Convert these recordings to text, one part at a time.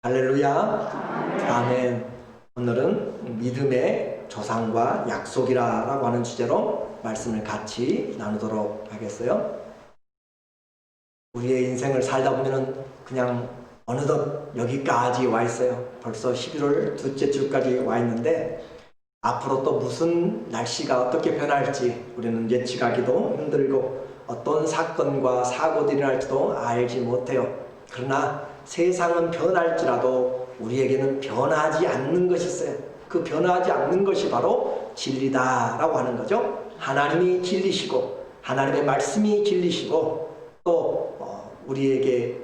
할렐루야. 아멘. 오늘은 믿음의 조상과 약속이라고 하는 주제로 말씀을 같이 나누도록 하겠어요. 우리의 인생을 살다 보면은 그냥 어느덧 여기까지 와 있어요. 벌써 11월 둘째 주까지 와 있는데 앞으로 또 무슨 날씨가 어떻게 변할지 우리는 예측하기도 힘들고 어떤 사건과 사고들이 날지도 알지 못해요. 그러나 세상은 변할지라도 우리에게는 변하지 않는 것이 있어요. 그 변하지 않는 것이 바로 진리다라고 하는 거죠. 하나님이 진리시고 하나님의 말씀이 진리시고 또 우리에게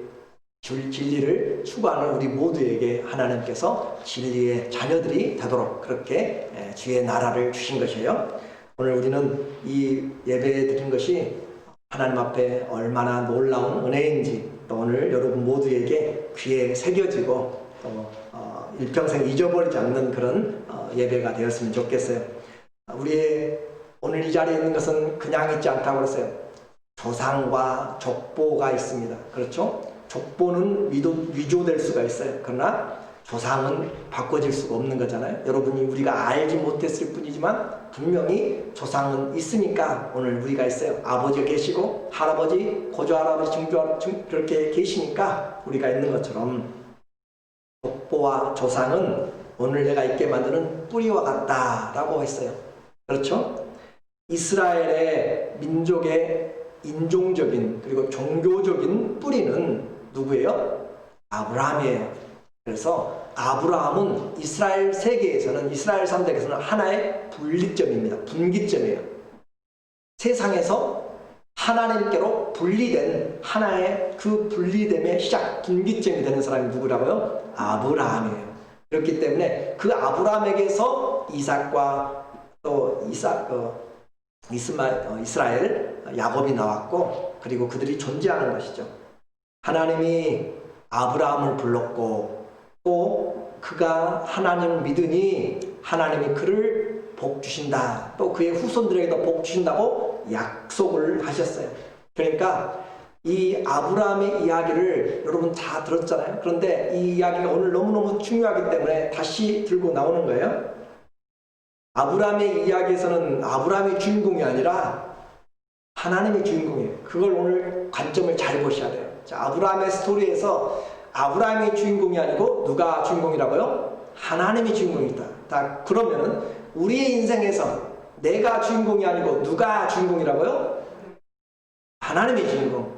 줄 진리를 추구하는 우리 모두에게 하나님께서 진리의 자녀들이 되도록 그렇게 주의 나라를 주신 것이에요. 오늘 우리는 이 예배 드린 것이 하나님 앞에 얼마나 놀라운 은혜인지 또 오늘 여러분 모두에게 귀에 새겨지고 또 일평생 잊어버리지 않는 그런 예배가 되었으면 좋겠어요. 우리의 오늘 이 자리에 있는 것은 그냥 있지 않다고 그랬어요. 조상과 족보가 있습니다. 그렇죠? 족보는 위조될 수가 있어요. 그러나 조상은 바꿔질 수가 없는 거잖아요. 여러분이 우리가 알지 못했을 뿐이지만 분명히 조상은 있으니까 오늘 우리가 있어요. 아버지가 계시고 할아버지, 고조할아버지, 증조할아버지 그렇게 계시니까 우리가 있는 것처럼 족보와 조상은 오늘 내가 있게 만드는 뿌리와 같다라고 했어요. 그렇죠? 이스라엘의 민족의 인종적인 그리고 종교적인 뿌리는 누구예요? 아브라함이에요. 그래서 아브라함은 이스라엘 세계에서는 이스라엘 삼대에서는 하나의 분리점입니다. 분기점이에요. 세상에서 하나님께로 분리된 하나의 그 분리됨의 시작, 분기점이 되는 사람이 누구라고요? 아브라함이에요. 그렇기 때문에 그 아브라함에게서 이삭과 또 이스라엘, 야곱이 나왔고 그리고 그들이 존재하는 것이죠. 하나님이 아브라함을 불렀고 또 그가 하나님을 믿으니 하나님이 그를 복 주신다. 또 그의 후손들에게도 복 주신다고 약속을 하셨어요. 그러니까 이 아브라함의 이야기를 여러분 다 들었잖아요. 그런데 이 이야기가 오늘 너무너무 중요하기 때문에 다시 들고 나오는 거예요. 아브라함의 이야기에서는 아브라함이 주인공이 아니라 하나님이 주인공이에요. 그걸 오늘 관점을 잘 보셔야 돼요. 자, 아브라함의 스토리에서 아브라함이 주인공이 아니고 누가 주인공이라고요? 하나님이 주인공이다. 자, 그러면은 우리의 인생에서 내가 주인공이 아니고 누가 주인공이라고요? 하나님이 주인공.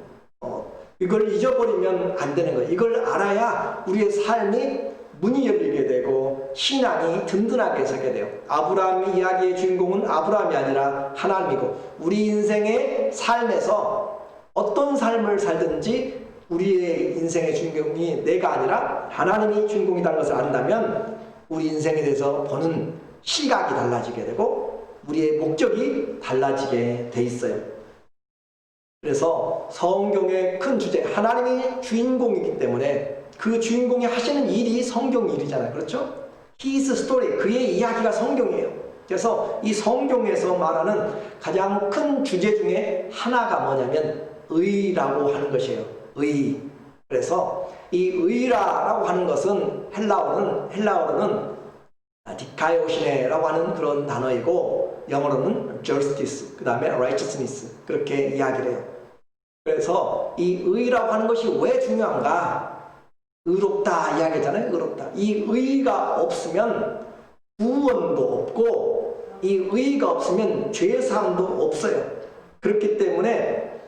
이걸 잊어버리면 안 되는 거예요. 이걸 알아야 우리의 삶이 문이 열리게 되고 신앙이 든든하게 서게 돼요. 아브라함의 이야기의 주인공은 아브라함이 아니라 하나님이고 우리 인생의 삶에서 어떤 삶을 살든지 우리의 인생의 주인공이 내가 아니라 하나님이 주인공이라는 것을 안다면 우리 인생에 대해서 보는 시각이 달라지게 되고 우리의 목적이 달라지게 돼 있어요. 그래서 성경의 큰 주제, 하나님이 주인공이기 때문에 그 주인공이 하시는 일이 성경 일이잖아요. 그렇죠? His story, 그의 이야기가 성경이에요. 그래서 이 성경에서 말하는 가장 큰 주제 중에 하나가 뭐냐면 의라고 하는 것이에요. 의. 그래서 이 의라고 하는 것은 헬라어로는 디카이오시네라고 하는 그런 단어이고 영어로는 justice, 그 다음에 righteousness 그렇게 이야기를 해요. 그래서 이 의라고 하는 것이 왜 중요한가? 의롭다 이야기잖아요. 의롭다. 이 의가 없으면 구원도 없고 이 의가 없으면 죄사함도 없어요. 그렇기 때문에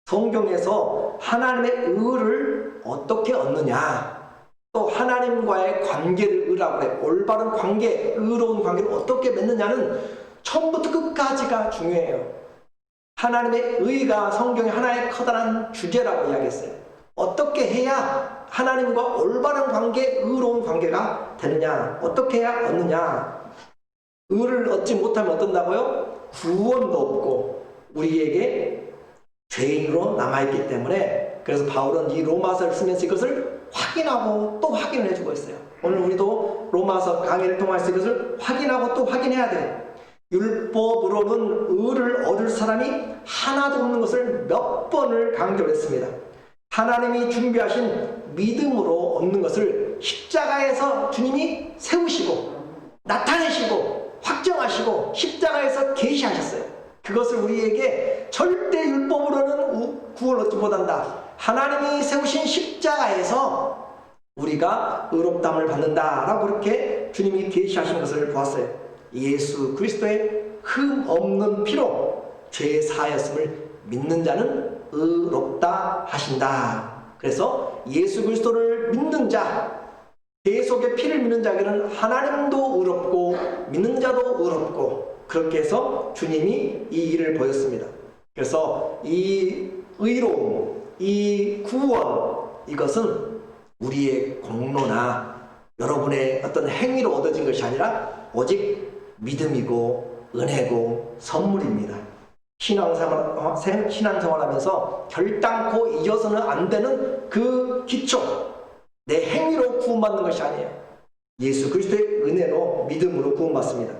성경에서 하나님의 의를 어떻게 얻느냐, 또 하나님과의 관계를 의라고 해요. 올바른 관계, 의로운 관계를 어떻게 맺느냐는 처음부터 끝까지가 중요해요. 하나님의 의가 성경의 하나의 커다란 주제라고 이야기했어요. 어떻게 해야 하나님과 올바른 관계, 의로운 관계가 되느냐, 어떻게 해야 얻느냐. 의를 얻지 못하면 어떤다고요? 구원도 없고 우리에게 죄인으로 남아있기 때문에 그래서 바울은 이 로마서를 쓰면서 이것을 확인하고 또 확인을 해주고 있어요. 오늘 우리도 로마서 강의를 통해서 이것을 확인하고 또 확인해야 돼요. 율법으로는 의를 얻을 사람이 하나도 없는 것을 몇 번을 강조했습니다. 하나님이 준비하신 믿음으로 얻는 것을 십자가에서 주님이 세우시고 나타내시고 확정하시고 십자가에서 계시하셨어요. 그것을 우리에게 절대 율법으로는 구원을 얻지 못한다. 하나님이 세우신 십자가에서 우리가 의롭다함을 받는다라고 그렇게 주님이 계시하신 것을 보았어요. 예수 그리스도의 흠 없는 피로 죄 사하였음을 믿는 자는 의롭다 하신다. 그래서 예수 그리스도를 믿는 자, 계속의 피를 믿는 자에게는 하나님도 의롭고 믿는 자도 의롭고, 그렇게 해서 주님이 이 일을 보였습니다. 그래서 이 의로움, 이 구원, 이것은 우리의 공로나 여러분의 어떤 행위로 얻어진 것이 아니라 오직 믿음이고 은혜고 선물입니다. 신앙생활하면서 결단코 잊어서는 안 되는 그 기초, 내 행위로 구원받는 것이 아니에요. 예수 그리스도의 은혜로 믿음으로 구원받습니다.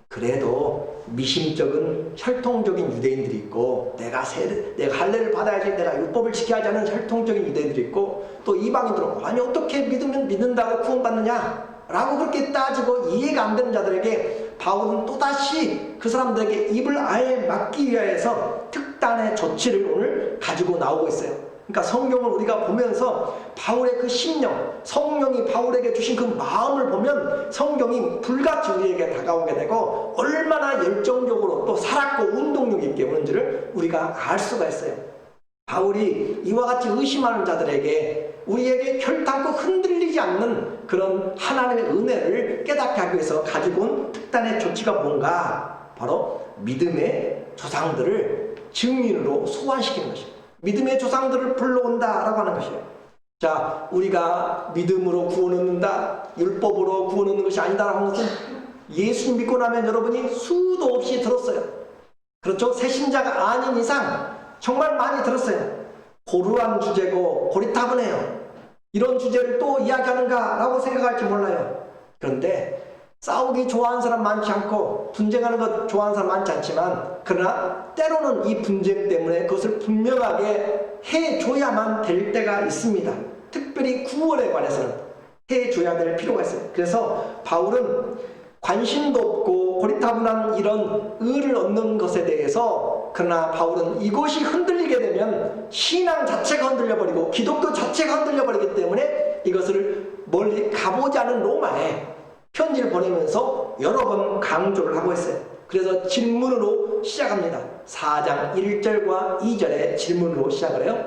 그래도 미심쩍은 혈통적인 유대인들이 있고, 내가 할례를 받아야지, 내가 율법을 지켜야지 하는 혈통적인 유대인들이 있고, 또 이방인들은 아니 어떻게 믿으면 믿는다고 구원받느냐 라고 그렇게 따지고 이해가 안 되는 자들에게 바울은 또다시 그 사람들에게 입을 아예 막기 위하여서 특단의 조치를 오늘 가지고 나오고 있어요. 그러니까 성경을 우리가 보면서 바울의 그 심령, 성령이 바울에게 주신 그 마음을 보면 성경이 불같이 우리에게 다가오게 되고 얼마나 열정적으로 또 살았고 운동력 있게 오는지를 우리가 알 수가 있어요. 바울이 이와 같이 의심하는 자들에게 우리에게 결단코 흔들리지 않는 그런 하나님의 은혜를 깨닫게 하기 위해서 가지고 온 특단의 조치가 뭔가? 바로 믿음의 조상들을 증인으로 소환시키는 것입니다. 믿음의 조상들을 불러온다라고 하는 것이에요. 자, 우리가 믿음으로 구원 얻는다, 율법으로 구원 얻는 것이 아니다라고 하는 것은 예수님 믿고 나면 여러분이 수도 없이 들었어요. 그렇죠? 새신자가 아닌 이상 정말 많이 들었어요. 고루한 주제고 고리타분해요. 이런 주제를 또 이야기하는가 라고 생각할지 몰라요. 그런데 싸우기 좋아하는 사람 많지 않고 분쟁하는 것 좋아하는 사람 많지 않지만, 그러나 때로는 이 분쟁 때문에 그것을 분명하게 해줘야만 될 때가 있습니다. 특별히 구원에 관해서는 해줘야 될 필요가 있어요. 그래서 바울은 관심도 없고 고리타분한 이런 의를 얻는 것에 대해서, 그러나 바울은 이것이 흔들리게 되면 신앙 자체가 흔들려버리고 기독교 자체가 흔들려버리기 때문에 이것을 멀리 가보지 않은 로마에 편지를 보내면서 여러 번 강조를 하고 있어요. 그래서 질문으로 시작합니다. 4장 1절과 2절에 질문으로 시작을 해요.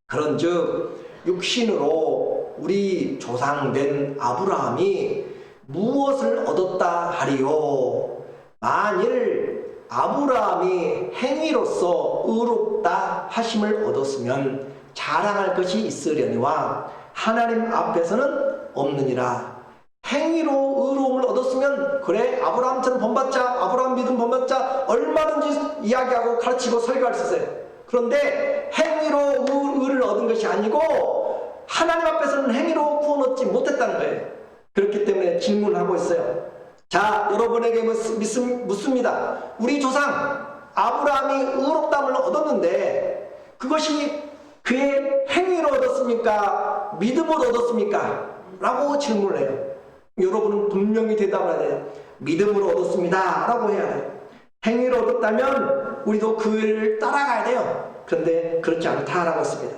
그런즉 육신으로 우리 조상된 아브라함이 무엇을 얻었다 하리요? 만일 아브라함이 행위로서 의롭다 하심을 얻었으면 자랑할 것이 있으려니와 하나님 앞에서는 없느니라. 행위로 의로움을 얻었으면 그래, 아브라함처럼 본받자, 아브라함 믿음 본받자, 얼마든지 이야기하고 가르치고 설교할 수 있어요. 그런데 행위로 의를 얻은 것이 아니고 하나님 앞에서는 행위로 구원 얻지 못했다는 거예요. 그렇기 때문에 질문을 하고 있어요. 자, 여러분에게 묻습니다. 우리 조상 아브라함이 의롭다함을 얻었는데 그것이 그의 행위로 얻었습니까? 믿음으로 얻었습니까? 라고 질문을 해요. 여러분은 분명히 대답을 해야 돼요. 믿음으로 얻었습니다 라고 해야 돼요. 행위로 얻었다면 우리도 그 일을 따라가야 돼요. 그런데 그렇지 않다라고 했습니다.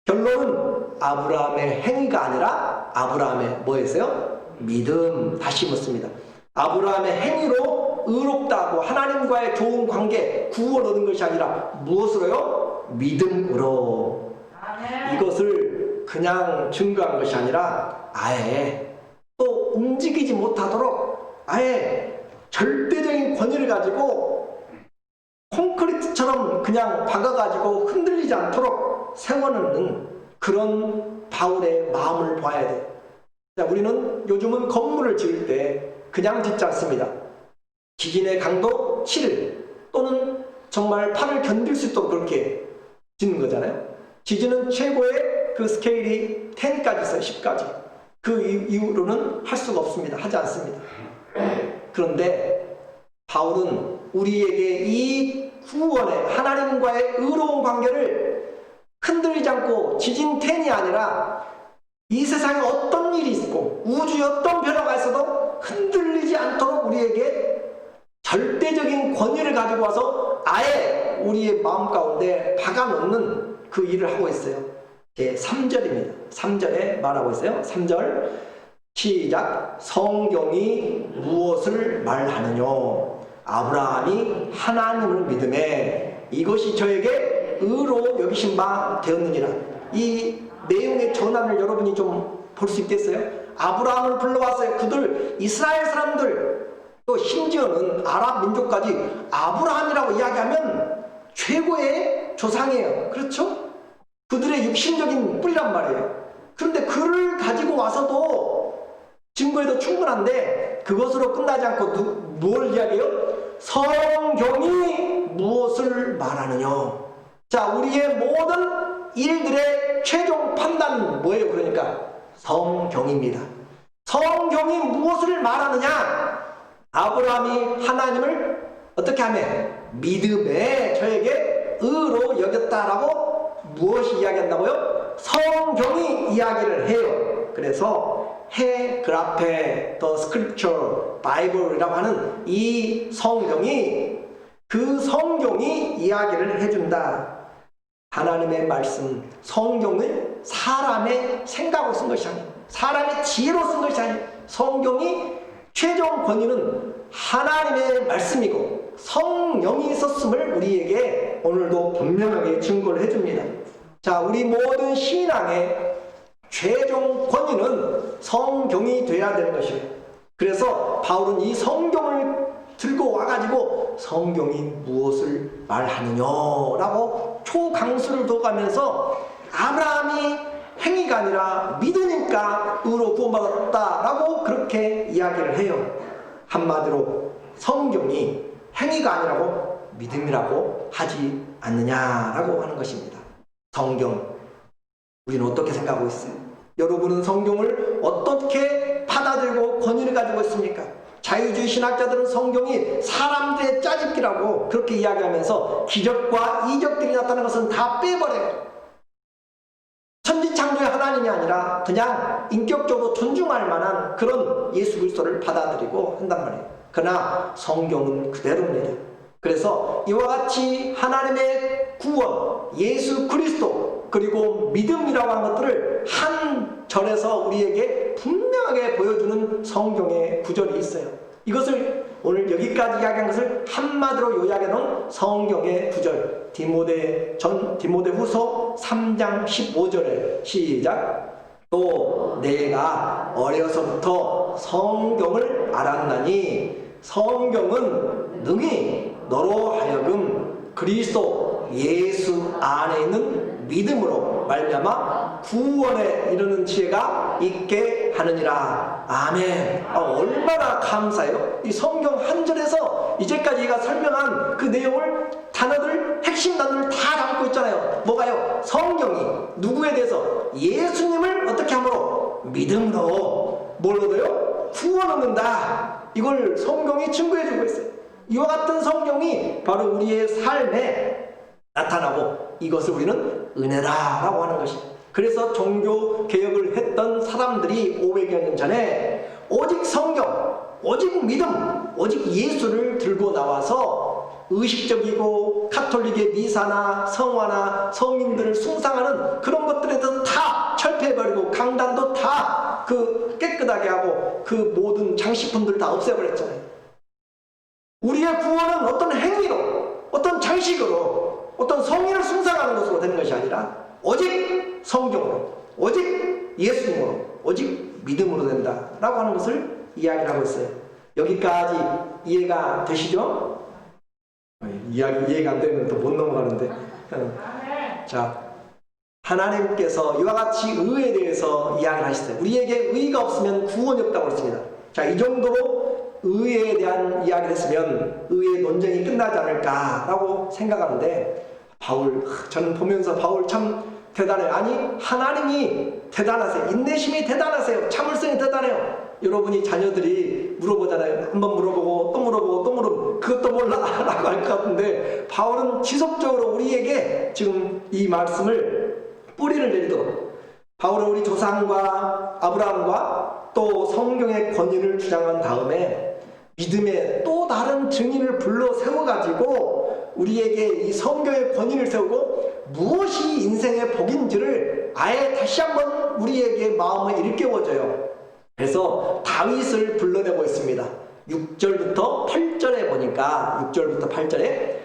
결론은 아브라함의 행위가 아니라 아브라함의 뭐였어요? 믿음. 다시 묻습니다. 아브라함의 행위로 의롭다고 하나님과의 좋은 관계, 구원 얻은 것이 아니라 무엇으로요? 믿음으로. 이것을 그냥 증거한 것이 아니라 아예 또 움직이지 못하도록 아예 절대적인 권위를 가지고 콘크리트처럼 그냥 박아가지고 흔들리지 않도록 세워놓는 그런 바울의 마음을 봐야 돼요. 우리는 요즘은 건물을 지을 때 그냥 짓지 않습니다. 지진의 강도 7 또는 정말 8을 견딜 수 있도록 그렇게 짓는 거잖아요. 지진은 최고의 그 스케일이 10까지 있어요. 10까지. 그 이후로는 할 수가 없습니다. 하지 않습니다. 그런데 바울은 우리에게 이 구원의 하나님과의 의로운 관계를 흔들리지 않고 지진텐이 아니라 이 세상에 어떤 일이 있고 우주에 어떤 변화가 있어도 흔들리지 않도록 우리에게 절대적인 권위를 가지고 와서 아예 우리의 마음 가운데 박아놓는 그 일을 하고 있어요. 제 3절입니다. 3절에 말하고 있어요. 3절 시작. 성경이 무엇을 말하느냐? 아브라함이 하나님을 믿음에 이것이 저에게 의로 여기신 바 되었느니라. 이 내용의 전환을 여러분이 좀 볼 수 있겠어요? 아브라함을 불러왔어요. 그들 이스라엘 사람들 또 심지어는 아랍 민족까지 아브라함이라고 이야기하면 최고의 조상이에요. 그렇죠? 그들의 육신적인 뿌리란 말이에요. 그런데 그를 가지고 와서도 증거에도 충분한데 그것으로 끝나지 않고 뭘 이야기해요? 성경이 무엇을 말하느냐? 자, 우리의 모든 일들의 최종 판단은 뭐예요? 그러니까 성경입니다. 성경이 무엇을 말하느냐? 아브라함이 하나님을 어떻게 하며 믿음에 저에게 의로 여겼다라고 무엇이 이야기한다고요? 성경이 이야기를 해요. 그래서 그라페, the scripture, bible이라고 하는 이 성경이 그 성경이 이야기를 해준다. 하나님의 말씀, 성경을 사람의 생각으로 쓴 것이 아니에요. 사람의 지혜로 쓴 것이 아니에요. 성경이 최종 권위는 하나님의 말씀이고 성령이 썼음을 우리에게 오늘도 분명하게 증거를 해줍니다. 자, 우리 모든 신앙의 최종 권위는 성경이 돼야 되는 것이에요. 그래서 바울은 이 성경을 들고 와가지고 성경이 무엇을 말하느냐라고 초강수를 둬가면서 아브라함이 행위가 아니라 믿으니까 의로 구원받았다라고 그렇게 이야기를 해요. 한마디로 성경이 행위가 아니라고 믿음이라고 하지 않느냐라고 하는 것입니다. 성경, 우리는 어떻게 생각하고 있어요? 여러분은 성경을 어떻게 받아들이고 권위를 가지고 있습니까? 자유주의 신학자들은 성경이 사람들의 짜집기라고 그렇게 이야기하면서 기적과 이적들이 나타나는 것은 다 빼버려요. 천지창조의 하나님이 아니라 그냥 인격적으로 존중할 만한 그런 예수 그리스도를 받아들이고 한단 말이에요. 그러나 성경은 그대로입니다. 그래서 이와 같이 하나님의 구원, 예수 그리스도, 그리고 믿음이라고 하는 것들을 한 절에서 우리에게 분명하게 보여주는 성경의 구절이 있어요. 이것을 오늘 여기까지 이야기한 것을 한마디로 요약해 놓은 성경의 구절, 디모데후서 3장 15절에 시작. 또 내가 어려서부터 성경을 알았나니 성경은 능히 너로 하여금 그리스도 예수 안에 있는 믿음으로 말미암아 구원에 이르는 지혜가 있게 하느니라. 아멘. 얼마나 감사해요. 이 성경 한 절에서 이제까지 제가 설명한 그 내용을 단어들, 핵심 단어를 다 담고 있잖아요. 뭐가요? 성경이 누구에 대해서? 예수님을 어떻게 함으로? 믿음으로. 뭘 얻어요? 구원 얻는다. 이걸 성경이 증거해주고 있어요. 이와 같은 성경이 바로 우리의 삶에 나타나고 이것을 우리는 은혜라고 하는 것입니다. 그래서 종교 개혁을 했던 사람들이 500여 년 전에 오직 성경, 오직 믿음, 오직 예수를 들고 나와서 의식적이고 카톨릭의 미사나 성화나 성인들을 숭상하는 그런 것들에 대해서 다 철폐해버리고 강단도 다 깨끗하게 하고 그 모든 장식품들을 다 없애버렸잖아요. 우리의 구원은 어떤 행위로, 어떤 장식으로, 어떤 성인을 숭상하는 것으로 되는 것이 아니라 오직 성경으로, 오직 예수님으로, 오직 믿음으로 된다라고 하는 것을 이야기를 하고 있어요. 여기까지 이해가 되시죠? 이해가 안 되면 또 못 넘어가는데. 자, 하나님께서 이와 같이 의에 대해서 이야기를 하시어요. 우리에게 의가 없으면 구원이 없다고 했습니다. 자, 이 정도로 의에 대한 이야기를 했으면 의의 논쟁이 끝나지 않을까라고 생각하는데 저는 보면서 바울 참 대단해요. 아니, 하나님이 대단하세요. 인내심이 대단하세요. 참을성이 대단해요. 여러분이 자녀들이 물어보잖아요. 한번 물어보고 또 물어보고 또 물어보고 그것도 몰라 라고 할 것 같은데 바울은 지속적으로 우리에게 지금 이 말씀을 뿌리를 내리도록 바울은 우리 조상과 아브라함과 또 성경의 권위를 주장한 다음에 믿음의 또 다른 증인을 불러 세워가지고 우리에게 이 성경의 권위를 세우고 무엇이 인생의 복인지를 아예 다시 한번 우리에게 마음을 일깨워줘요. 그래서 다윗을 불러내고 있습니다. 6절부터 8절에 보니까 6절부터 8절에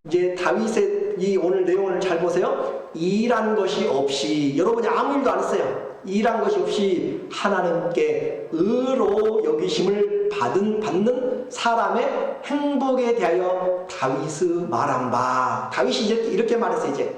이제 다윗의 이 오늘 내용을 잘 보세요. 일한 것이 없이, 여러분이 아무 일도 안 했어요. 일한 것이 없이 하나님께 의로 여기심을 받는 사람의 행복에 대하여 다윗이 말한 바, 다윗이 이제 이렇게 말했어요. 이제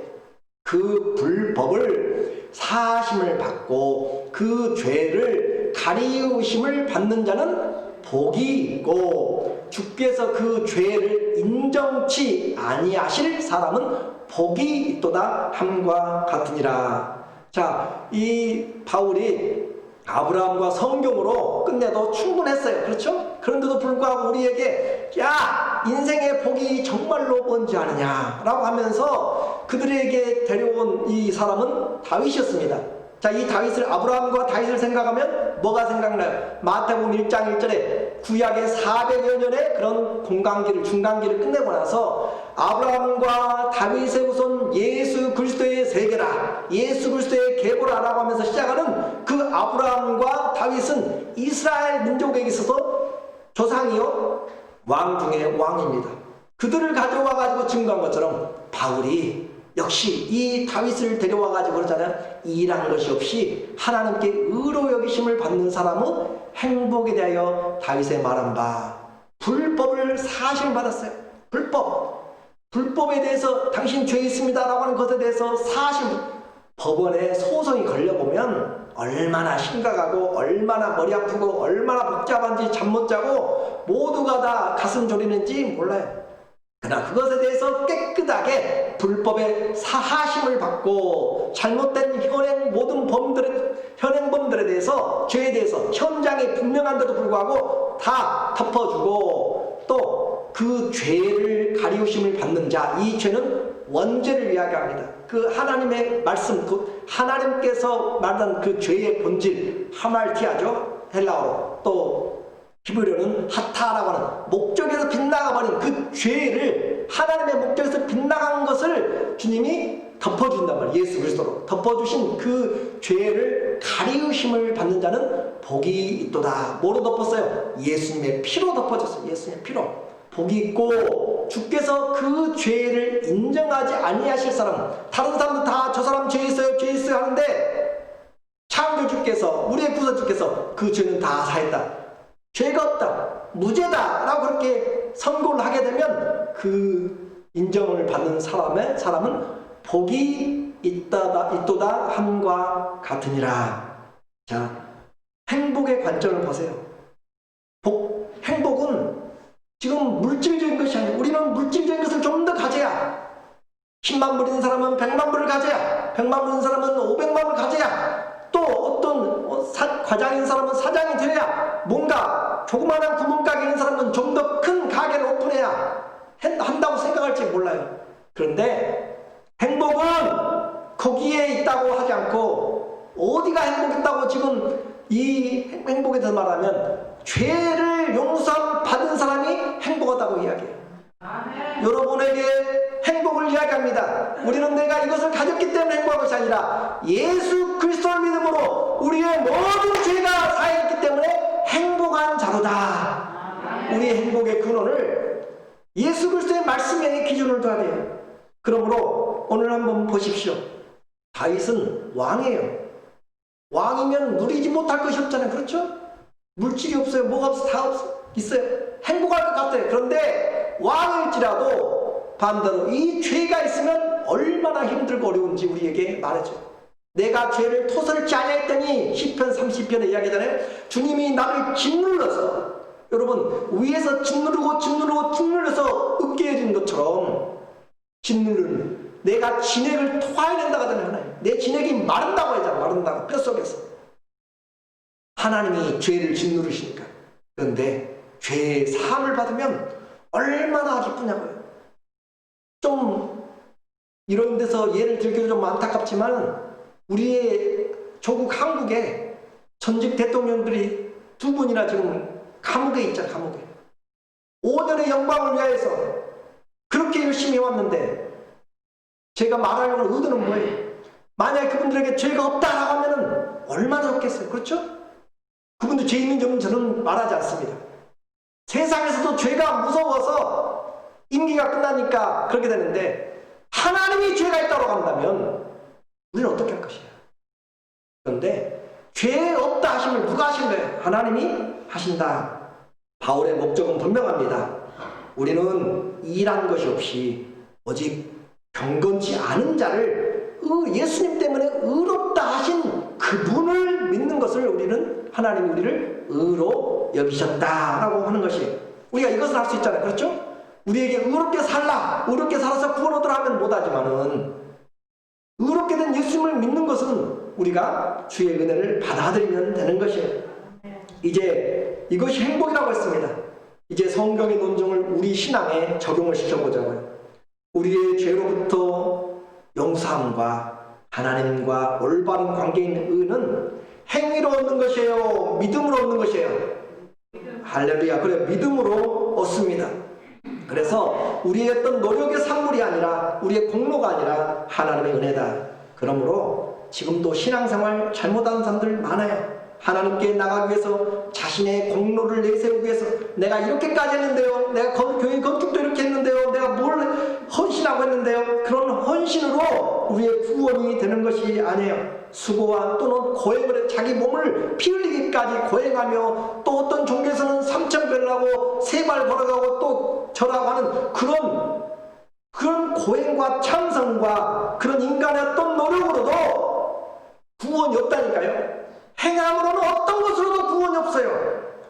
그 불법을 사하심을 받고 그 죄를 가리우심을 받는 자는 복이 있고 주께서 그 죄를 인정치 아니하실 사람은 복이 있도다 함과 같으니라. 자, 이 바울이 아브라함과 성경으로 끝내도 충분했어요. 그렇죠? 그런데도 불구하고 우리에게 야, 인생의 복이 정말로 뭔지 아느냐 라고 하면서 그들에게 데려온 이 사람은 다윗이었습니다. 자, 이 다윗을, 아브라함과 다윗을 생각하면 뭐가 생각나요? 마태복음 1장 1절에 구약의 400여 년의 그런 중간기를 끝내고 나서 아브라함과 다윗의 후손 예수 그리스도의 세계라, 예수 그리스도의 계보라라고 하면서 시작하는 그 아브라함과 다윗은 이스라엘 민족에게 있어서 조상이요 왕 중에 왕입니다. 그들을 가져와 가지고 증거한 것처럼 바울이 역시 이 다윗을 데려와 가지고 그러잖아요. 일한 것이 없이 하나님께 의로 여기심을 받는 사람은 행복에 대하여 다윗의 말한 바, 불법을 사하심을 받았어요. 불법에 대해서 당신 죄 있습니다 라고 하는 것에 대해서 사하심, 법원에 소송이 걸려보면 얼마나 심각하고 얼마나 머리 아프고 얼마나 복잡한지 잠 못 자고 모두가 다 가슴 졸이는지 몰라요. 그러나 그것에 대해서 깨끗하게 불법의 사하심을 받고 잘못된 모든 현행범들에 대해서, 죄에 대해서 현장이 분명한데도 불구하고 다 덮어주고 또 그 죄를 가리우심을 받는 자, 이 죄는 원죄를 이야기합니다. 그 하나님의 말씀, 그 하나님께서 말한 그 죄의 본질, 하말티아죠, 헬라어로. 또 히브리어는 하타라고 하는 목적에서 빗나가버린 그 죄를, 하나님의 목적에서 빗나간 것을 주님이 덮어준단 말이에요. 예수 그리스도로 덮어주신 그 죄를 가리우심을 받는 자는 복이 있도다. 뭐로 덮었어요? 예수님의 피로 덮어졌어요. 예수님의 피로. 복이 있고 주께서 그 죄를 인정하지 아니하실 사람, 다른 사람들 다 저 사람 죄 있어요 하는데 창조주께서, 우리의 구세주께서 그 죄는 다 사했다, 죄가 없다, 무죄다 라고 그렇게 선고를 하게 되면 그 인정을 받는 사람은 복이 있도다 함과 같으니라. 자, 행복의 관점을 보세요. 행복은 지금 물질적인 것이 아니고 우리는 물질적인 것을 좀 더 가져야, 10만 불 있는 사람은 100만 불을 가져야, 100만 불 있는 사람은 500만 불을 가져야, 또 어떤 과장인 사람은 사장이 되어야, 뭔가 조그마한 구멍가게 있는 사람은 좀 더 큰 가게를 오픈해야 한다고 생각할지 몰라요. 그런데 행복은 거기에 있다고 하지 않고, 어디가 행복했다고 지금 이 행복에 대해서 말하면 죄를 용서 받은 사람이 행복하다고 이야기해요. 여러분에게 행복을 이야기합니다. 우리는 내가 이것을 가졌기 때문에 행복한 것이 아니라 예수 그리스도를 믿음으로 우리의 모든 죄가 사해졌기 때문에 행복한 자로다. 우리의 행복의 근원을 예수 그리스도의 말씀의 기준을 둬야 돼요. 그러므로 오늘 한번 보십시오. 다윗은 왕이에요. 왕이면 누리지 못할 것이 없잖아요. 그렇죠? 물질이 없어요. 뭐가 없어? 다 있어요. 행복할 것 같아요. 그런데 왕일지라도 반대로 이 죄가 있으면 얼마나 힘들고 어려운지 우리에게 말해줘요. 내가 죄를 토설치 아니했더니 시편 30편에 이야기하잖아요. 주님이 나를 짓눌러서, 여러분 위에서 짓눌러서 으깨 해준 것처럼 짓누르는, 내가 진액을 토해낸다고 하잖아요. 하나님, 내 진액이 마른다고 하잖아요. 마른다고, 뼛속에서. 하나님이 죄를 짓누르시니까. 그런데 죄의 사함을 받으면 얼마나 기쁘냐고요. 좀 이런 데서 예를 들기도 좀 안타깝지만 우리의 조국 한국에 전직 대통령들이 2분이나 지금 감옥에 있잖아, 감옥에. 5년의 영광을 위하여서 그렇게 열심히 해왔는데, 제가 말하려는 의도는 뭐예요? 만약에 그분들에게 죄가 없다라고 하면은 얼마나 좋겠어요. 그렇죠? 그분들 죄 있는 점은 저는 말하지 않습니다. 세상에서도 죄가 무서워서 임기가 끝나니까 그렇게 되는데, 하나님이 죄가 있다고 한다면 우리는 어떻게 할 것이야? 그런데 죄 없다 하심을 누가 하신 거예요? 하나님이 하신다. 바울의 목적은 분명합니다. 우리는 일한 것이 없이 오직 경건치 않은 자를 예수님 때문에 의롭다 하신 그분을 믿는 것을 우리는, 하나님이 우리를 의로 여기셨다라고 하는 것이에요. 우리가 이것을 할 수 있잖아요. 그렇죠? 우리에게 의롭게 살라, 의롭게 살아서 구원 얻으라 하면 못하지만은, 의롭게 된 예수님을 믿는 것은 우리가 주의 은혜를 받아들이면 되는 것이에요. 이제 이것이 행복이라고 했습니다. 이제 성경의 논증을 우리 신앙에 적용을 시켜보자고요. 우리의 죄로부터 용서함과 하나님과 올바른 관계에 있는 의는 행위로 얻는 것이에요? 믿음으로 얻는 것이에요? 할렐루야. 그래, 믿음으로 얻습니다. 그래서 우리의 어떤 노력의 산물이 아니라, 우리의 공로가 아니라 하나님의 은혜다. 그러므로 지금도 신앙생활 잘못하는 사람들 많아요. 하나님께 나가기 위해서 자신의 공로를 내세우기 위해서 내가 이렇게까지 했는데요, 내가 교회 건축도 이렇게 했는데요, 내가 뭘 헌신하고 했는데요, 그런 헌신으로 우리의 구원이 되는 것이 아니에요. 수고와 또는 고행을, 자기 몸을 피 흘리기까지 고행하며, 또 어떤 종교에서는 3,000배를 하고 3발 걸어가고 또 절하고 하는 그런 고행과 참선과 그런 인간의 어떤 노력으로도 구원이 없다니까요. 행함으로는 어떤 것으로도 구원이 없어요.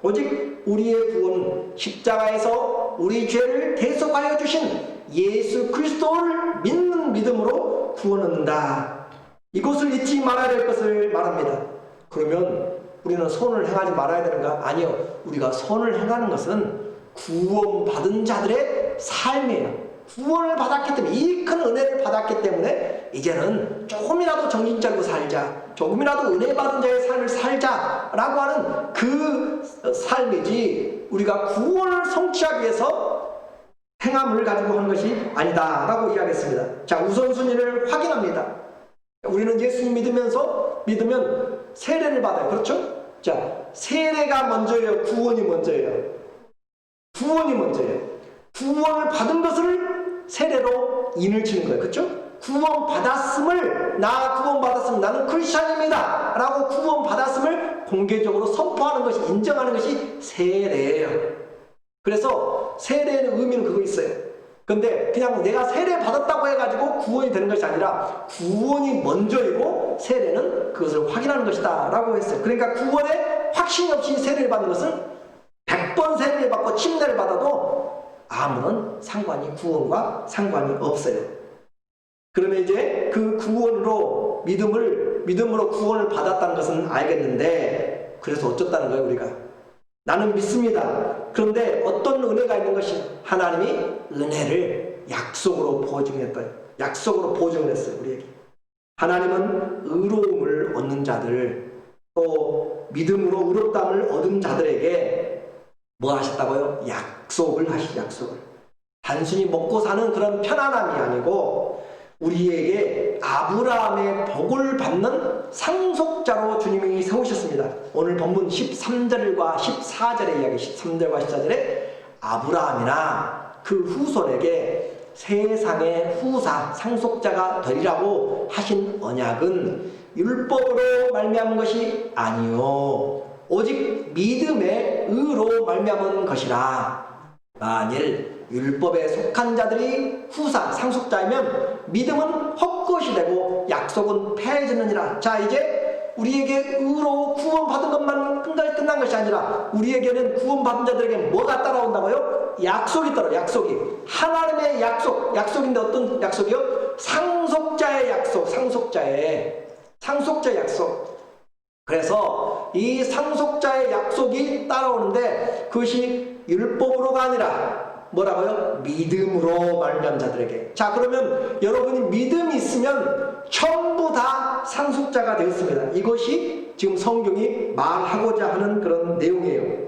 오직 우리의 구원은 십자가에서 우리 죄를 대속하여 주신 예수 그리스도를 믿는 믿음으로 구원 얻는다. 이것을 잊지 말아야 될 것을 말합니다. 그러면 우리는 선을 행하지 말아야 되는가? 아니요. 우리가 선을 행하는 것은 구원받은 자들의 삶이에요. 구원을 받았기 때문에, 이 큰 은혜를 받았기 때문에 이제는 조금이라도 정신 차리고 살자, 조금이라도 은혜 받은 자의 삶을 살자라고 하는 그 삶이지, 우리가 구원을 성취하기 위해서 행함을 가지고 하는 것이 아니다라고 이야기했습니다. 자, 우선순위를 확인합니다. 우리는 예수님 믿으면 세례를 받아요. 그렇죠? 자, 세례가 먼저예요? 구원이 먼저예요? 구원이 먼저예요. 구원을 받은 것을 세례로 인을 치는 거예요. 그렇죠? 구원 받았음을, 나 구원 받았으면 나는 크리스찬입니다 라고 구원 받았음을 공개적으로 선포하는 것이, 인정하는 것이 세례예요. 그래서 세례의 의미는 그거 있어요. 근데 그냥 내가 세례 받았다고 해가지고 구원이 되는 것이 아니라, 구원이 먼저이고 세례는 그것을 확인하는 것이다 라고 했어요. 그러니까 구원에 확신이 없이 세례를 받는 것은 100번 세례를 받고 침례를 받아도 아무런 상관이, 구원과 상관이 없어요. 그러면 이제 그 구원으로, 믿음으로 구원을 받았다는 것은 알겠는데, 그래서 어쩌다는 거예요? 우리가 나는 믿습니다. 그런데 어떤 은혜가 있는 것이, 하나님이 은혜를 약속으로 보증했다. 약속으로 보증을 했어요. 우리에게. 하나님은 의로움을 얻는 자들, 또 믿음으로 의롭다함을 얻은 자들에게 뭐 하셨다고요? 약속을 하시죠. 약속을. 단순히 먹고 사는 그런 편안함이 아니고, 우리에게 아브라함의 복을 받는 상속자로 주님이 세우셨습니다. 오늘 본문 13절과 14절의 이야기, 13절과 14절에 아브라함이나 그 후손에게 세상의 후사, 상속자가 되리라고 하신 언약은 율법으로 말미암은 것이 아니요, 오직 믿음의 의로 말미암은 것이라. 만일 율법에 속한 자들이 후사, 상속자이면 믿음은 헛것이 되고 약속은 폐해지느니라. 자, 이제 우리에게 의로 구원받은 것만 끝난 것이 아니라, 우리에게는 구원받은 자들에게 뭐가 따라온다고요? 약속이 따라. 약속이 하나님의 약속인데 어떤 약속이요? 상속자의 약속. 상속자의 약속. 그래서 이 상속자의 약속이 따라오는데, 그것이 율법으로가 아니라 뭐라고요? 믿음으로 말미암은 자들에게. 자, 그러면 여러분이 믿음이 있으면 전부 다 상속자가 되었습니다. 이것이 지금 성경이 말하고자 하는 그런 내용이에요.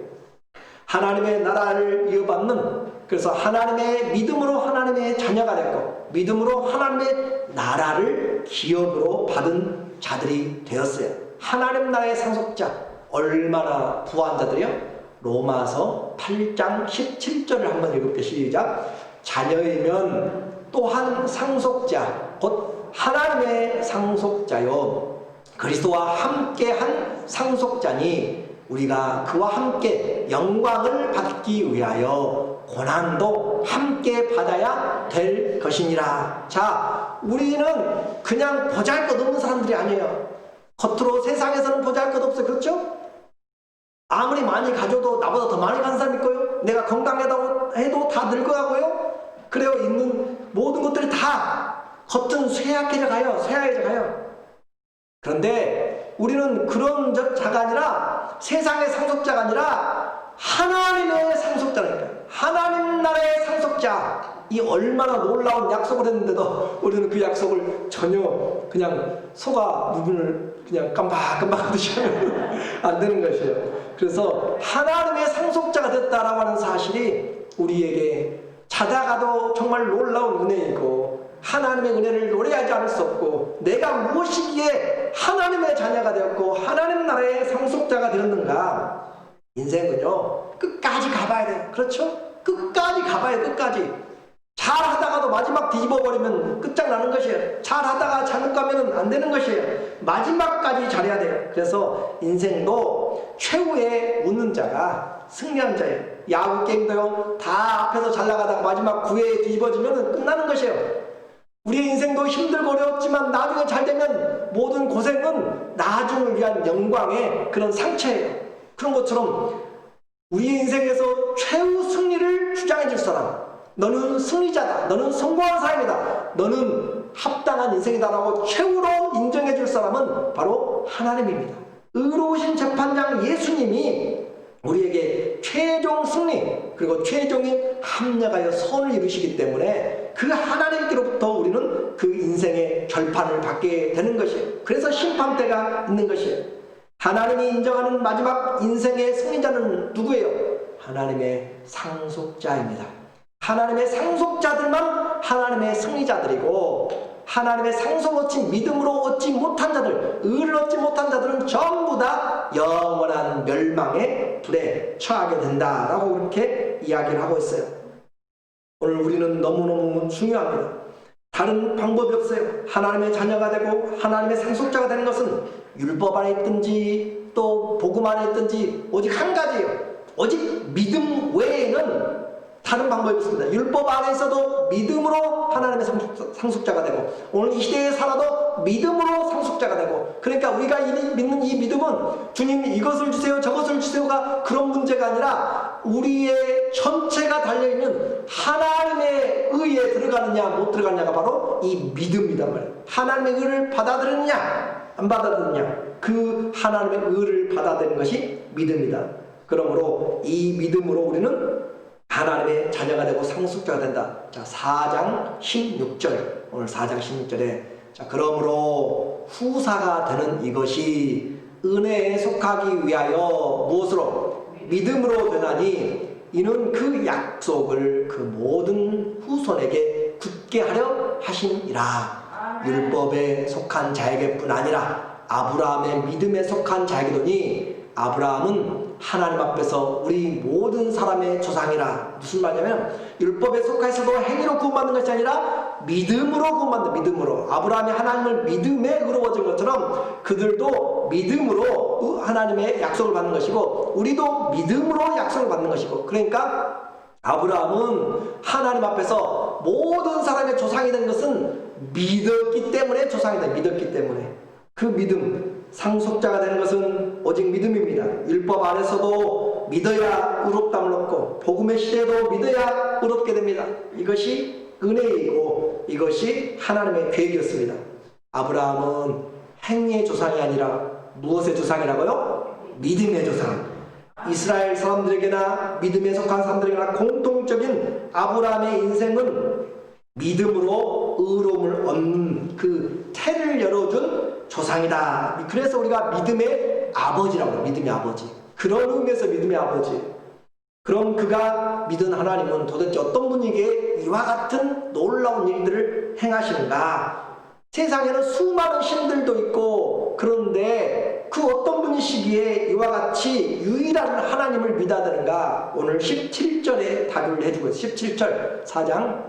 하나님의 나라를 이어받는, 그래서 하나님의 믿음으로 하나님의 자녀가 됐고 믿음으로 하나님의 나라를 기업으로 받은 자들이 되었어요. 하나님 나라의 상속자, 얼마나 부한 자들이요? 로마서 8장 17절을 한번 읽을게요. 시작. 자녀이면 또한 상속자, 곧 하나님의 상속자요 그리스도와 함께한 상속자니 우리가 그와 함께 영광을 받기 위하여 고난도 함께 받아야 될 것이니라. 자, 우리는 그냥 보잘것없는 사람들이 아니에요. 겉으로 세상에서는 보잘것없어요. 그렇죠? 아무리 많이 가져도 나보다 더 많이 가는 사람이 있고요. 내가 건강하다고 해도 다 늙어가고요. 그래요. 있는 모든 것들이 다 겉은 쇠약해져 가요. 쇠약해져 가요. 그런데 우리는 그런 자가 아니라, 세상의 상속자가 아니라 하나님의 상속자라니까요. 하나님 나라의 상속자. 이 얼마나 놀라운 약속을 했는데도 우리는 그 약속을 전혀 그냥 소가 누군을 그냥 깜박깜박 하듯이 하면 안 되는 것이에요. 그래서 하나님의 상속자가 됐다라고 하는 사실이 우리에게 자다가도 정말 놀라운 은혜이고, 하나님의 은혜를 노래하지 않을 수 없고, 내가 무엇이기에 하나님의 자녀가 되었고 하나님 나라의 상속자가 되었는가. 인생은요 끝까지 가봐야 돼요. 그렇죠? 끝까지 가봐야 돼요. 끝까지. 잘하다가도 마지막 뒤집어버리면 끝장나는 것이에요. 잘하다가 잘못 가면 안 되는 것이에요. 마지막까지 잘해야 돼요. 그래서 인생도 최후의 웃는 자가 승리한 자예요. 야구 게임도요, 다 앞에서 잘 나가다가 마지막 9회에 뒤집어지면 끝나는 것이에요. 우리의 인생도 힘들고 어렵지만 나중에 잘 되면 모든 고생은 나중을 위한 영광의 그런 상처예요. 그런 것처럼 우리의 인생에서 최후 승리를 주장해 줄 사람, 너는 승리자다, 너는 성공한 사람이다, 너는 합당한 인생이다라고 최후로 인정해 줄 사람은 바로 하나님입니다. 의로우신 재판장 예수님이 우리에게 최종 승리 그리고 최종인 합력하여 선을 이루시기 때문에 그 하나님께로부터 우리는 그 인생의 결판을 받게 되는 것이에요. 그래서 심판대가 있는 것이에요. 하나님이 인정하는 마지막 인생의 승리자는 누구예요? 하나님의 상속자입니다. 하나님의 상속자들만 하나님의 승리자들이고, 하나님의 상속 얻지 믿음으로 얻지 못한 자들, 의를 얻지 못한 자들은 전부 다 영원한 멸망의 불에 처하게 된다라고 그렇게 이야기를 하고 있어요. 오늘 우리는 너무너무 중요합니다. 다른 방법이 없어요. 하나님의 자녀가 되고 하나님의 상속자가 되는 것은 율법 안에 있든지 또 복음 안에 있든지 오직 한 가지예요. 오직 믿음 외에는 다른 방법이 없습니다. 율법 안에서도 믿음으로 하나님의 상속자가 되고, 오늘 이 시대에 살아도 믿음으로 상속자가 되고, 그러니까 우리가 믿는 이 믿음은 주님 이것을 주세요 저것을 주세요가 그런 문제가 아니라 우리의 전체가 달려있는 하나님의 의에 들어가느냐 못 들어가느냐가 바로 이 믿음이란 말이에요. 하나님의 의를 받아들였느냐 안 받아들였느냐, 그 하나님의 의를 받아들이는 것이 믿음이다. 그러므로 이 믿음으로 우리는 하나님의 자녀가 되고 상속자가 된다. 자, 4장 16절. 오늘 4장 16절에 자, 그러므로 후사가 되는 이것이 은혜에 속하기 위하여 무엇으로? 믿음으로 되나니 이는 그 약속을 그 모든 후손에게 굳게 하려 하심이라. 율법에 속한 자에게뿐 아니라 아브라함의 믿음에 속한 자에게도니 아브라함은 하나님 앞에서 우리 모든 사람의 조상이라. 무슨 말이냐면 율법에 속하여서도 행위로 구원받는 것이 아니라 믿음으로 구원받는, 믿음으로. 아브라함이 하나님을 믿음에 의로워진 것처럼 그들도 믿음으로 하나님의 약속을 받는 것이고 우리도 믿음으로 약속을 받는 것이고, 그러니까 아브라함은 하나님 앞에서 모든 사람의 조상이 된 것은 믿었기 때문에 조상이 된, 믿었기 때문에. 그 믿음, 상속자가 되는 것은 오직 믿음입니다. 율법 안에서도 믿어야 의롭다함을 얻고 복음의 시대에도 믿어야 의롭게 됩니다. 이것이 은혜이고 이것이 하나님의 계획이었습니다. 아브라함은 행위의 조상이 아니라 무엇의 조상이라고요? 믿음의 조상. 이스라엘 사람들에게나 믿음에 속한 사람들에게나 공통적인 아브라함의 인생은 믿음으로 의로움을 얻는 그 태를 열어준 조상이다. 그래서 우리가 믿음의 아버지라고 해요. 믿음의 아버지. 그런 의미에서 믿음의 아버지. 그럼 그가 믿은 하나님은 도대체 어떤 분에게 이와 같은 놀라운 일들을 행하시는가? 세상에는 수많은 신들도 있고 그런데 그 어떤 분이시기에 이와 같이 유일한 하나님을 믿어야 되는가? 오늘 17절에 답을 해주고 있어요. 17절 4장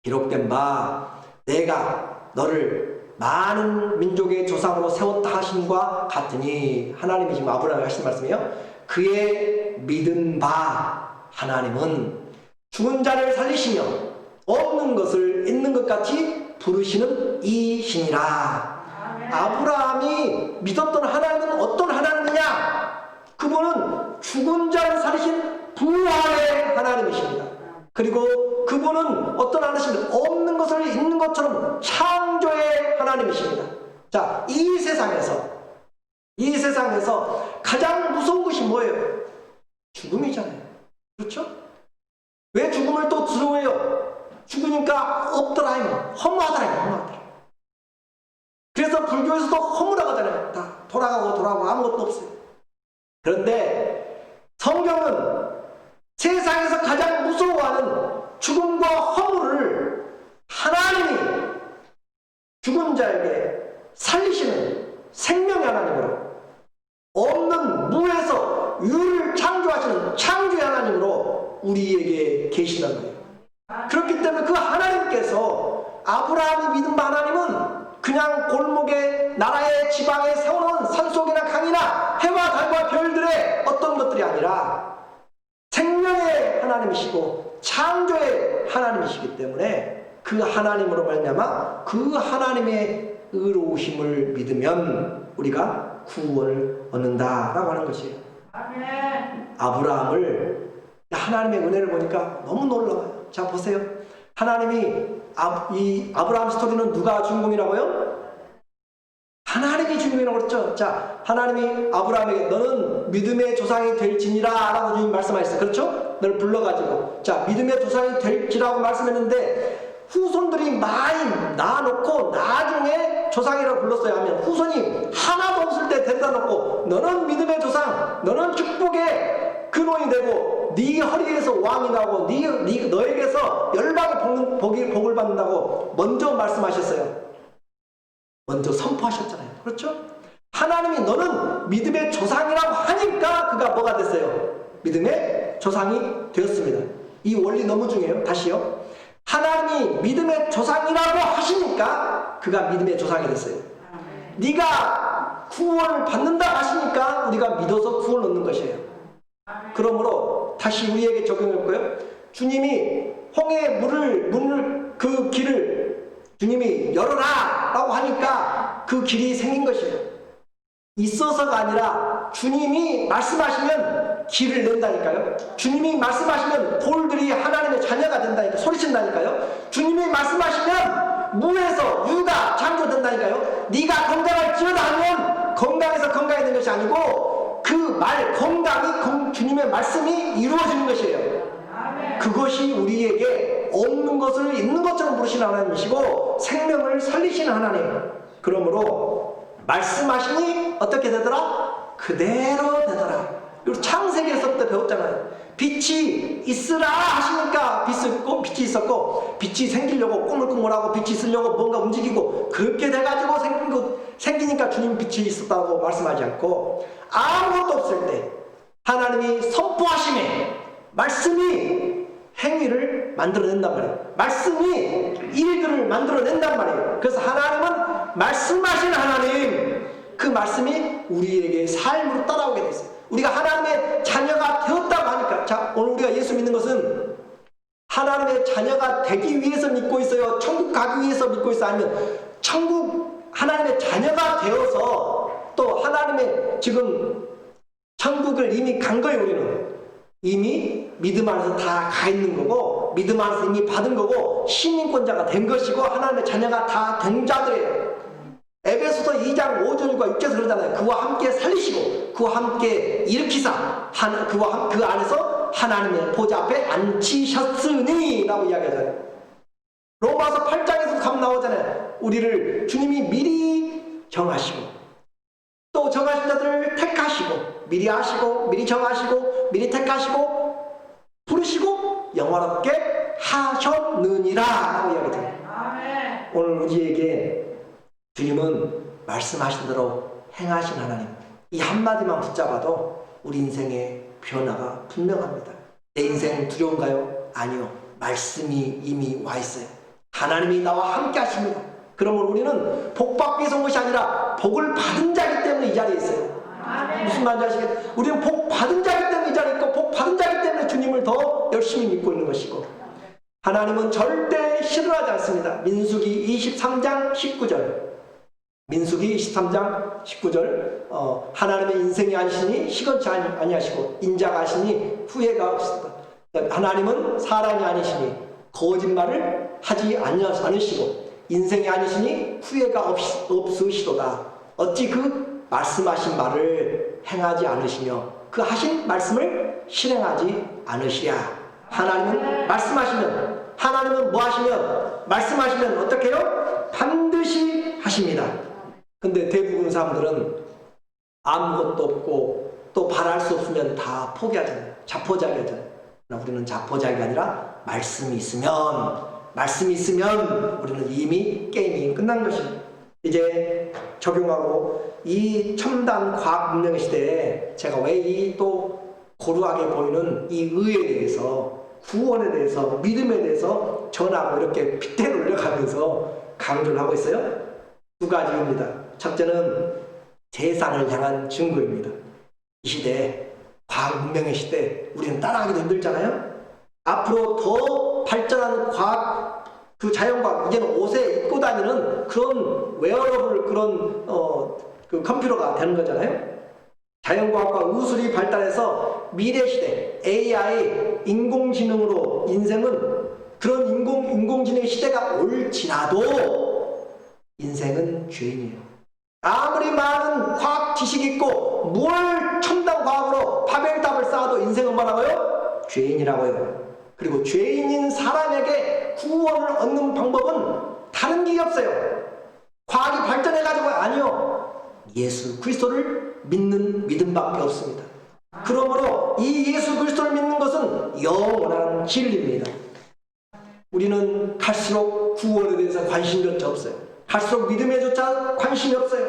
기록된 바 내가 너를 많은 민족의 조상으로 세웠다 하심과 같으니 하나님이 지금 아브라함에게 하신 말씀이에요. 그의 믿은 바 하나님은 죽은 자를 살리시며 없는 것을 있는 것 같이 부르시는 이신이라. 아브라함이 믿었던 하나님은 어떤 하나님이냐? 그분은 죽은 자를 살리신 부활의 하나님이십니다. 그리고 그분은 어떤 하나님이십니까? 없는 것을 있는 것처럼 창조의 하나님이십니다. 자, 이 세상에서 가장 무서운 것이 뭐예요? 죽음이잖아요. 그렇죠? 왜 죽음을 또 두려워해요? 죽으니까 없더라, 허무하더라. 그래서 불교에서도 허무라고 하잖아요. 다 돌아가고 아무것도 없어요. 그런데 성경은 세상에서 가장 무서워하는 죽음과 허무를 하나님이 죽은 자에게 살리시는 생명의 하나님으로, 없는 무에서 유를 창조하시는 창조의 하나님으로 우리에게 계시단 말이에요. 그렇기 때문에 그 하나님께서 아브라함이 믿은 하나님은 그냥 골목에 나라의 지방에 세워놓은 산속이나 강이나 해와 달과 별들의 어떤 것들이 아니라 생명의 하나님이시고 창조의 하나님이시기 때문에 그 하나님으로 말미암아 그 하나님의 의로우심을 믿으면 우리가 구원을 얻는다라고 하는 것이에요. 아브라함을 하나님의 은혜를 보니까 너무 놀라워요. 자, 보세요. 하나님이 이 아브라함 스토리는 누가 주인공이라고요? 하나님이 주인공이라고 그랬죠. 자, 하나님이 아브라함에게 너는 믿음의 조상이 될지니라 라고 주님 말씀하셨어요. 그렇죠? 너를 불러가지고 자, 믿음의 조상이 될지라고 말씀했는데 후손들이 많이 낳아놓고 나중에 조상이라고 불렀어야 하면 후손이 하나도 없을 때 데려다 놓고 너는 믿음의 조상, 너는 축복의 근원이 되고 네 허리에서 왕이 나오고 너에게서 열방의 복을 받는다고 먼저 말씀하셨어요. 먼저 선포하셨잖아요. 그렇죠? 하나님이 너는 믿음의 조상이라고 하니까 그가 뭐가 됐어요? 믿음의 조상이 되었습니다. 이 원리 너무 중요해요. 다시요. 하나님이 믿음의 조상이라고 하시니까 그가 믿음의 조상이 됐어요. 네가 구원을 받는다 하시니까 우리가 믿어서 구원을 얻는 것이에요. 그러므로 다시 우리에게 적용할 거예요. 주님이 홍해의 문을 그 길을 주님이 열어라 라고 하니까 그 길이 생긴 것이에요. 있어서가 아니라 주님이 말씀하시면 길을 낸다니까요. 주님이 말씀하시면 돌들이 하나님의 자녀가 된다니까 소리친다니까요. 주님이 말씀하시면 무에서 유가 창조된다니까요. 네가 건강할지어다 하면 건강해서 건강해진 것이 아니고 그 말 건강이 주님의 말씀이 이루어지는 것이에요. 그것이 우리에게 없는 것을 있는 것처럼 부르시는 하나님이시고 생명을 살리시는 하나님. 그러므로 말씀하시니 어떻게 되더라? 그대로 되더라. 그리고 창세기에서부터 배웠잖아요. 빛이 있으라 하시니까 빛이 있었고 빛이 생기려고 꾸물꾸물하고 빛이 있으려고 뭔가 움직이고 그렇게 돼가지고 생기니까 주님 빛이 있었다고 말씀하지 않고 아무것도 없을 때 하나님이 선포하심에 말씀이 행위를 만들어낸단 말이에요. 말씀이 일들을 만들어낸단 말이에요. 그래서 하나님은 말씀하신 하나님, 그 말씀이 우리에게 삶으로 따라오게 됐어요. 우리가 하나님의 자녀가 되었다고 하니까, 자, 오늘 우리가 예수 믿는 것은 하나님의 자녀가 되기 위해서 믿고 있어요? 천국 가기 위해서 믿고 있어요? 아니면 천국 하나님의 자녀가 되어서 또 하나님의 지금 천국을 이미 간 거예요. 우리는 이미 믿음 안에서 다 가 있는 거고 믿음 안에서 이미 받은 거고 시민권자가 된 것이고 하나님의 자녀가 다 된 자들이에요. 에베소서 2장 5절과 6절에서 그러잖아요. 그와 함께 살리시고 그와 함께 일으키사 그 안에서 하나님의 보좌 앞에 앉히셨으니 라고 이야기하잖아요. 로마서 8장에서도 감 나오잖아요. 우리를 주님이 미리 정하시고 또 정하신 자들을 택하시고 미리 아시고 미리 정하시고 미리 택하시고 부르시고 영원롭게 하셨느니라 라고 이야기해요. 오늘 우리에게 주님은 말씀하신 대로 행하신 하나님, 이 한마디만 붙잡아도 우리 인생의 변화가 분명합니다. 내 인생 두려운가요? 아니요. 말씀이 이미 와 있어요. 하나님이 나와 함께 하십니다. 그러므로 우리는 복 받기 위해서 온 것이 아니라 복을 받은 자이기 때문에 이 자리에 있어요. 무슨 말인지 아시겠어요? 우리는 복 받은 자이기 때문에 이 자리에 있고 복 받은 자이기 때문에 주님을 더 열심히 믿고 있는 것이고, 하나님은 절대 싫어하지 않습니다. 민수기 23장 19절 민수기 23장 19절 하나님의 인생이 아니시니 시건치 아니하시고 인자가 하시니 후회가 없으시다. 하나님은 사람이 아니시니 거짓말을 하지 않으시고 인생이 아니시니 후회가 없으시도다. 어찌 그 말씀하신 말을 행하지 않으시며 그 하신 말씀을 실행하지 않으시랴. 하나님은 말씀하시면, 하나님은 뭐 하시면, 말씀하시면 어떻게 해요? 반드시 하십니다. 근데 대부분 사람들은 아무것도 없고 또 바랄 수 없으면 다 포기하잖아요. 자포자기하잖아요. 우리는 자포자기가 아니라 말씀이 있으면 우리는 이미 게임이 끝난 것입니다. 이제 적용하고 이 첨단 과학 문명의 시대에 제가 왜 이 또 고루하게 보이는 이 의에 대해서, 구원에 대해서, 믿음에 대해서 전하고 이렇게 핏대를 올려가면서 강조를 하고 있어요? 두 가지입니다. 첫째는 세상을 향한 증거입니다. 이 시대에, 과학 문명의 시대에 우리는 따라가기도 힘들잖아요. 앞으로 더 발전한 과학, 그 자연과학, 이제는 옷에 입고 다니는 그런 웨어러블, 그런 그 컴퓨터가 되는 거잖아요. 자연과학과 의술이 발달해서 미래 시대, AI, 인공지능으로 인생은, 그런 인공지능의 시대가 올지라도 인생은 죄인이에요. 아무리 많은 과학 지식이 있고 뭘 첨단 과학으로 바벨탑을 쌓아도 인생은 뭐라고요? 죄인이라고요. 그리고 죄인인 사람에게 구원을 얻는 방법은 다른 길이 없어요. 과학이 발전해가지고 아니요. 예수 그리스도를 믿는 믿음밖에 없습니다. 그러므로 이 예수 그리스도를 믿는 것은 영원한 진리입니다. 우리는 갈수록 구원에 대해서 관심조차 없어요. 갈수록 믿음에조차 관심이 없어요.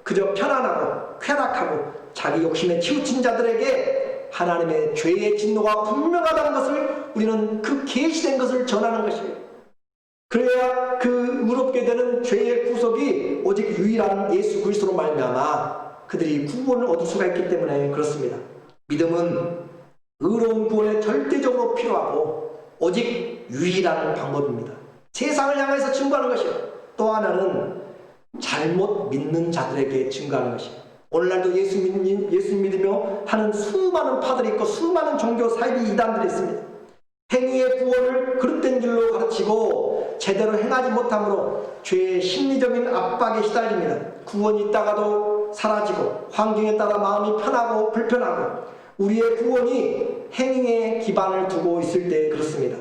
그저 편안하고 쾌락하고 자기 욕심에 치우친 자들에게 하나님의 죄의 진노가 분명하다는 것을, 우리는 그 계시된 것을 전하는 것이에요. 그래야 그 의롭게 되는 죄의 구속이 오직 유일한 예수 그리스도로 말미암아 그들이 구원을 얻을 수가 있기 때문에 그렇습니다. 믿음은 의로운 구원에 절대적으로 필요하고 오직 유일한 방법입니다. 세상을 향해서 증거하는 것이요. 또 하나는 잘못 믿는 자들에게 증거하는 것입니다. 오늘날도 예수 믿으며 하는 수많은 파들이 있고 수많은 종교 사이비 이단들이 있습니다. 행위의 구원을 그릇된 길로 가르치고 제대로 행하지 못함으로 죄의 심리적인 압박에 시달립니다. 구원이 있다가도 사라지고 환경에 따라 마음이 편하고 불편하고 우리의 구원이 행위에 기반을 두고 있을 때 그렇습니다.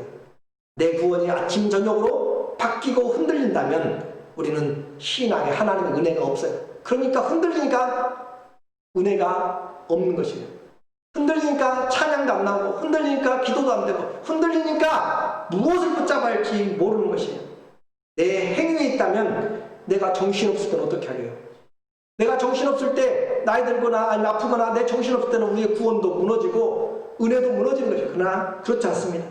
내 구원이 아침 저녁으로 바뀌고 흔들린다면 우리는 신앙에 하나님의 은혜가 없어요. 그러니까 흔들리니까 은혜가 없는 것이에요. 흔들리니까 찬양도 안 나오고, 흔들리니까 기도도 안 되고, 흔들리니까 무엇을 붙잡아야 할지 모르는 것이에요. 내 행위에 있다면 내가 정신없을 때는 어떻게 하게요? 내가 정신없을 때, 나이 들거나 아니면 아프거나 내 정신없을 때는 우리의 구원도 무너지고 은혜도 무너지는 것이에요. 그러나 그렇지 않습니다.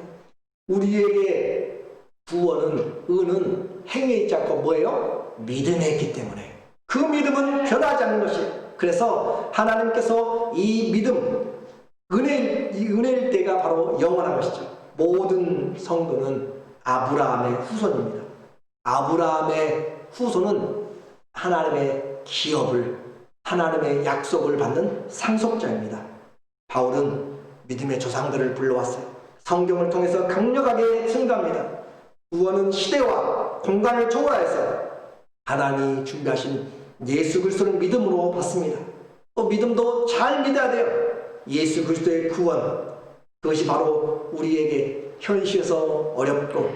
우리에게 구원은, 은은 행위에 있지 않고 뭐예요? 믿음에 있기 때문에 그 믿음은 변하지 않는 것이에요. 그래서 하나님께서 이 믿음, 은혜일 때가 바로 영원한 것이죠. 모든 성도는 아브라함의 후손입니다. 아브라함의 후손은 하나님의 기업을, 하나님의 약속을 받는 상속자입니다. 바울은 믿음의 조상들을 불러왔어요. 성경을 통해서 강력하게 증거합니다. 구원은 시대와 공간을 초월해서 하나님이 준비하신 예수 그리스도를 믿음으로 받습니다. 또 믿음도 잘 믿어야 돼요. 예수 그리스도의 구원, 그것이 바로 우리에게 현실에서 어렵고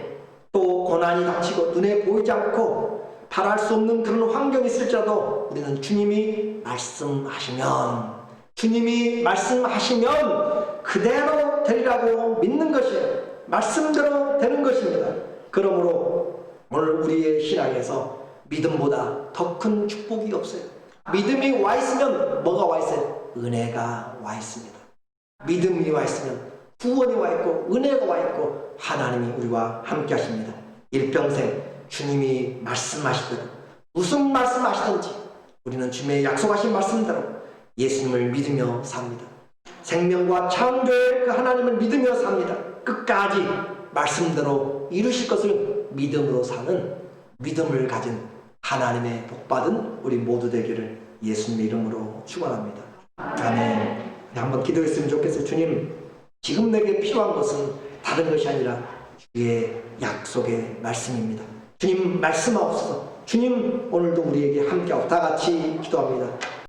또 고난이 닥치고 눈에 보이지 않고 바랄 수 없는 그런 환경이 있을지라도 우리는 주님이 말씀하시면 그대로 되리라고 믿는 것이에요. 말씀대로 되는 것입니다. 그러므로 오늘 우리의 신앙에서 믿음보다 더 큰 축복이 없어요. 믿음이 와 있으면 뭐가 와 있어요? 은혜가 와 있습니다. 믿음이 와 있으면 구원이 와 있고 은혜가 와 있고 하나님이 우리와 함께 하십니다. 일평생 주님이 말씀하시거든 무슨 말씀하시든지 우리는 주님의 약속하신 말씀대로 예수님을 믿으며 삽니다. 생명과 창조의 그 하나님을 믿으며 삽니다. 끝까지 말씀대로 이루실 것을 믿음으로 사는 믿음을 가진 하나님의 복받은 우리 모두 되기를 예수님의 이름으로 축원합니다. 아멘. 한번 기도했으면 좋겠어요. 주님, 지금 내게 필요한 것은 다른 것이 아니라 주의 약속의 말씀입니다. 주님 말씀하옵소서. 주님 오늘도 우리에게 함께하고 다 같이 기도합니다.